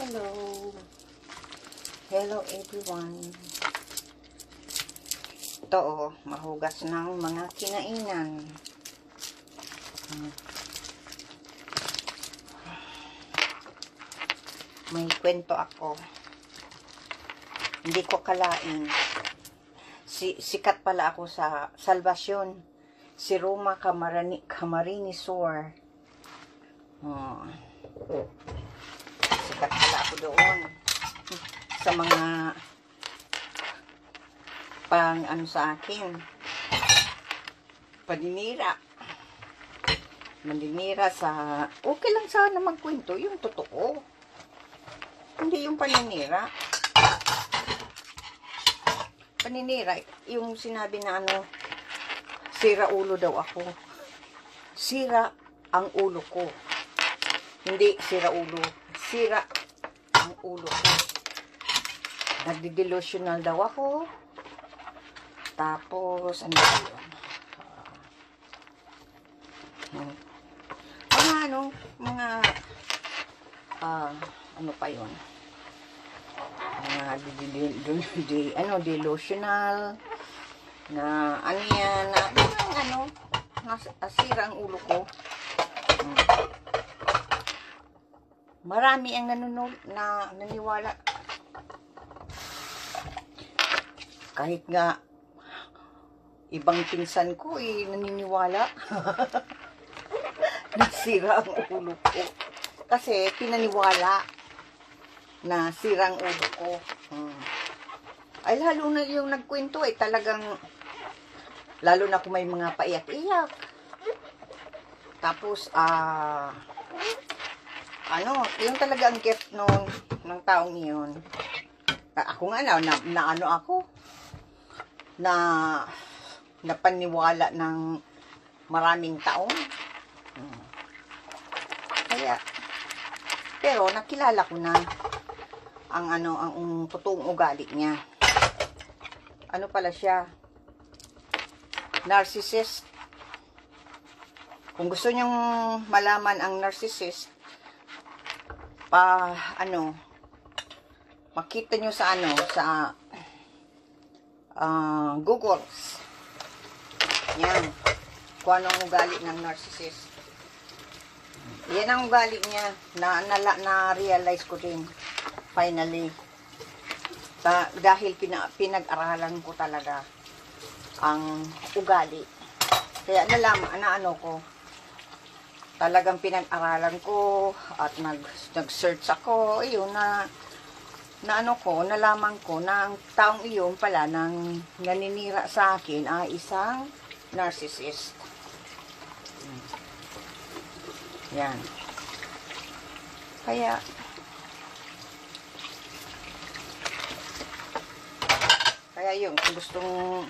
Hello. Hello everyone. Ito mahugas ng mga kinainan. May kwento ako. Hindi ko kalain. Sikat pala ako sa Salvasyon. Si Roma Camarines Sur. Sikat pala ako doon. Sa mga pang ano sa akin. Paninira. Maninira sa... Okay lang sana magkwento. Yung totoo. Hindi yung paninira. Paninira. Yung sinabi na ano, sira ulo daw ako. Sira ang ulo ko. Hindi sira ulo. Sira ang ulo ko. Nagdi-delusional daw ako. Tapos, ano ba yun? Ano pa yun? Delusional, na, ano yan, nasira ang ulo ko. Marami ang naniwala. Kahit nga, ibang pinsan ko, naniniwala. Nasira ang ulo ko. Kasi, pinaniwala na sirang ulo ko. Ay, lalo na yung nagkwento, talagang, lalo na kung may mga paiyak-iyak. Tapos, yung talaga ang gift ng taong iyon. Ako nga napaniwala ng maraming taon. Kaya, pero nakilala ko na ang totoong ugali niya. Ano pala siya? Narcissist. Kung gusto niyong malaman ang narcissist, makita niyo sa Google. Yan. Kung anong ugali ng narcissist. Yan ang ugali niya na-realize ko din. Finally. Dahil pinag-aralan ko talaga ang ugali. Kaya talagang pinag-aralan ko at nag-search ako. Ayun nalaman ko na ang taong iyon pala nang naninira sa akin ay isang narcissist. Yan. Kaya yun, kung gustong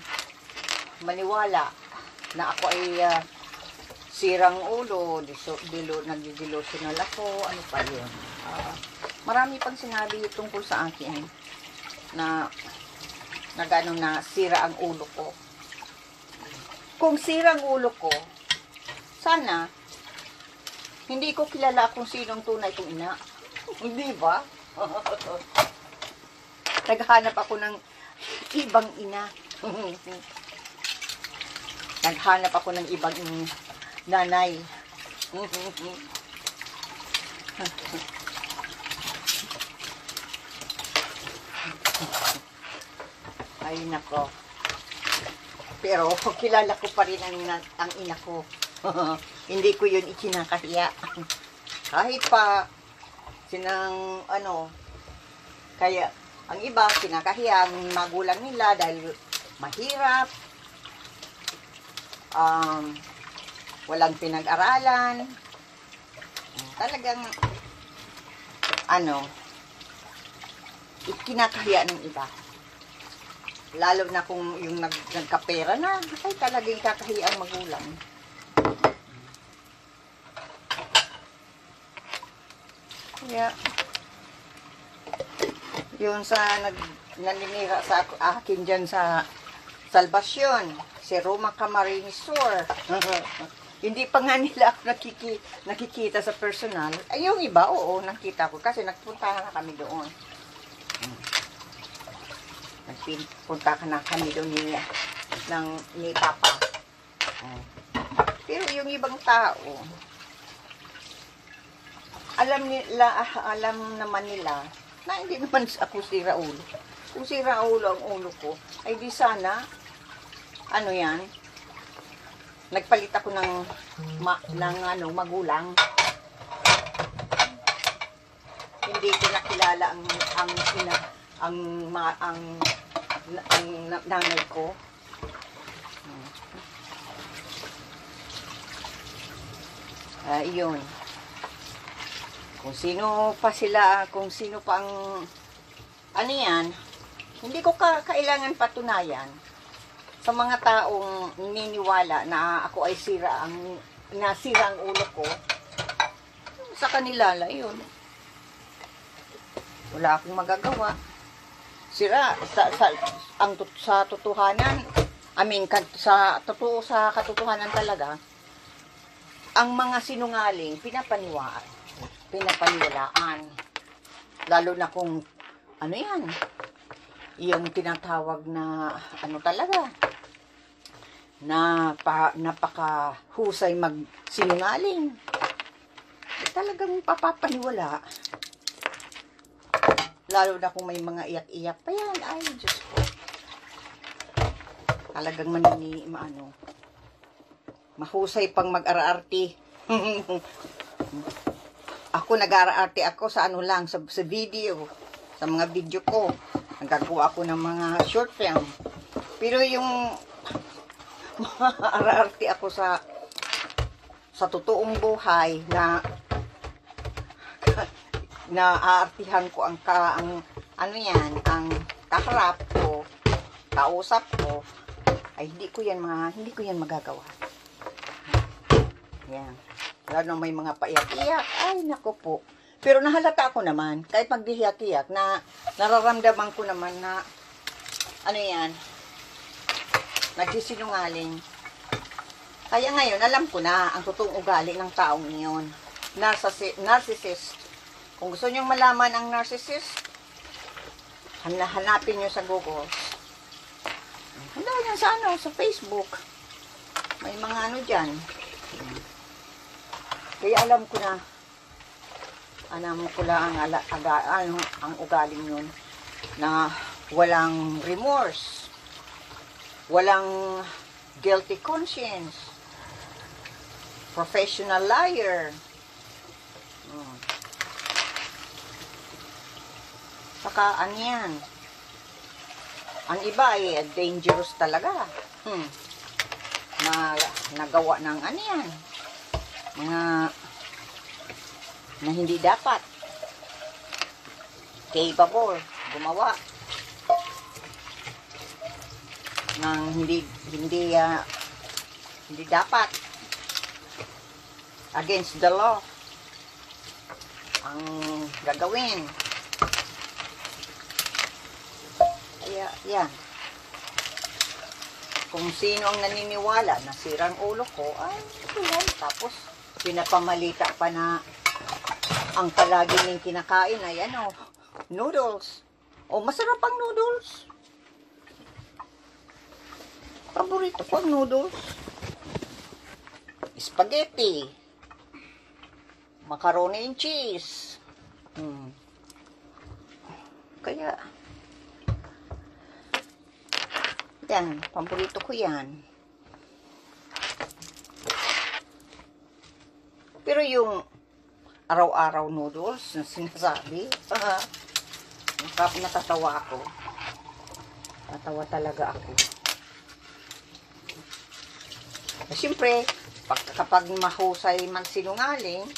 maniwala na ako ay sirang ulo, nagdi-delusional ako, ano pa yun. Marami pang sinabi tungkol sa akin na sira ang ulo ko. Kung sira ang ulo ko, sana hindi ko kilala kung sinong tunay kong ina. Hindi ba? Naghanap ako ng ibang ina. Naghanap ako ng ibang nanay. Ay nako. Pero kilala ko pa rin ang ina ko. Hindi ko yun ikinakahiya. Kahit pa kaya ang iba kinakahiya ang magulang nila dahil mahirap, walang pinag-aralan, talagang ikinakahiya ng iba. Lalo na kung yung nagkapera na, ay talagang kakahiya ang magulang. Kaya, yun naninira sa akin dyan sa Salvasyon, si Roma Camarines Sur. Hindi pa nga nila ako nakikita sa personal. Ay, yung iba, oo, nakita ko. Kasi nagpunta na kami doon. Nagpunta ka na kami doon ni Papa. Pero yung ibang tao, alam naman nila na hindi naman ako sira ulo. Kung sira ulo ang ulo ko, ay di sana, ano yan, nagpalit ako ng magulang. Hindi ko nakilala ang nanay ko. Iyon. Kung sino pa ang ano yan, hindi ko kailangan patunayan sa mga taong niniwala na ako ay nasira ang ulo ko. Sa kanila la yun. Wala akong magagawa. Sira sa totohanan, sa katotohanan talaga, ang mga sinungaling pinapaniwalaan. Lalo na kung ano yan, yung tinatawag na ano talaga, napakahusay magsinungaling. Talagang papapaniwala. Lalo na kung may mga iyak-iyak pa yan. Ay, Diyos ko. Talagang mahusay pang mag-araarti. Ako nag-araarti ako sa sa video. Sa mga video ko. Nagagawa ako ng mga short film. Pero yung araarti ako sa totoong buhay na naaartihan ko ang kaharap ko, kausap ko, ay hindi ko yan magagawa. Yan. Lalo may mga paiyak-iyak, ay nako po. Pero nahalata ako naman, kahit magdihiyak-iyak, na nararamdaman ko naman na nagsisinungaling. Kaya ngayon, alam ko na ang totoong ugali ng taong iyon. Narcissist. Kung gusto nyong malaman ang narcissist, hanapin nyo sa Google. Handa yan sa Facebook. May mga dyan. Kaya alam ko lang ang ugaling yun, na walang remorse, walang guilty conscience, professional liar. Saka yan, ang iba ay dangerous talaga. Nagawa ng yan, mga na hindi dapat. Capable gumawa ng hindi dapat, against the law ang gagawin. Kaya yan, kung sino ang naniniwala na sirang ulo ko, ay yan, tapos pinapamalita pa na ang palagi ning kinakain ay noodles. Masarap ang noodles. Paborito ko ang noodles. Spaghetti. Macaroni and cheese. Kaya yan, paborito ko yan. Pero yung araw-araw noodles na sinasabi, natatawa ako. Natawa talaga ako. Siyempre, kapag mahusay magsinungaling,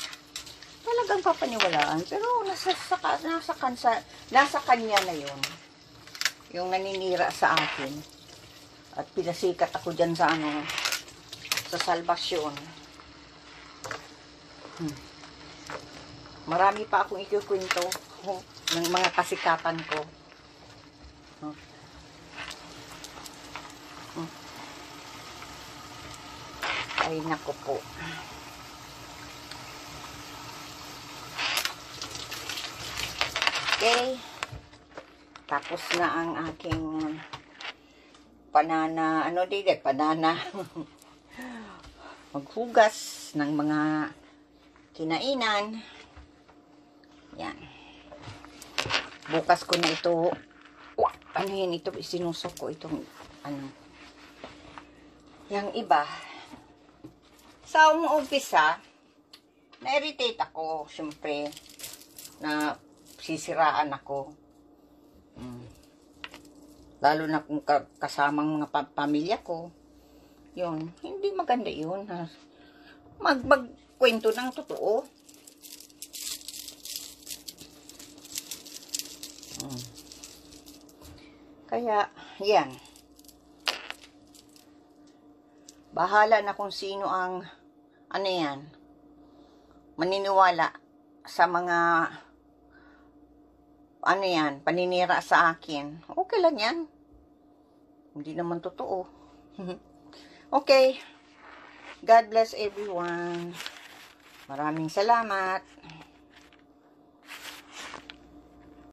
talagang papaniwalaan. Pero nasa kanya na yun. Yung naninira sa akin. At pinasikat ako dyan sa salbasyon. Marami pa akong ikukwento ng mga kasikatan ko. Ay, naku po. Okay. Tapos na ang aking panana, panana. Maghugas ng mga kinainan. Yan. Bukas ko na ito. Ano yan ito? Isinusok ko itong, yung iba. Sa umpisa, na-irritate ako, syempre, na sisiraan ako. Lalo na kung kasamang mga pamilya ko. Yun, hindi maganda yun. Magkwento ng totoo. Kaya, yan. Bahala na kung sino ang, maniniwala sa mga, paninira sa akin. Okay lang yan. Hindi naman totoo. Okay. God bless everyone. Maraming salamat.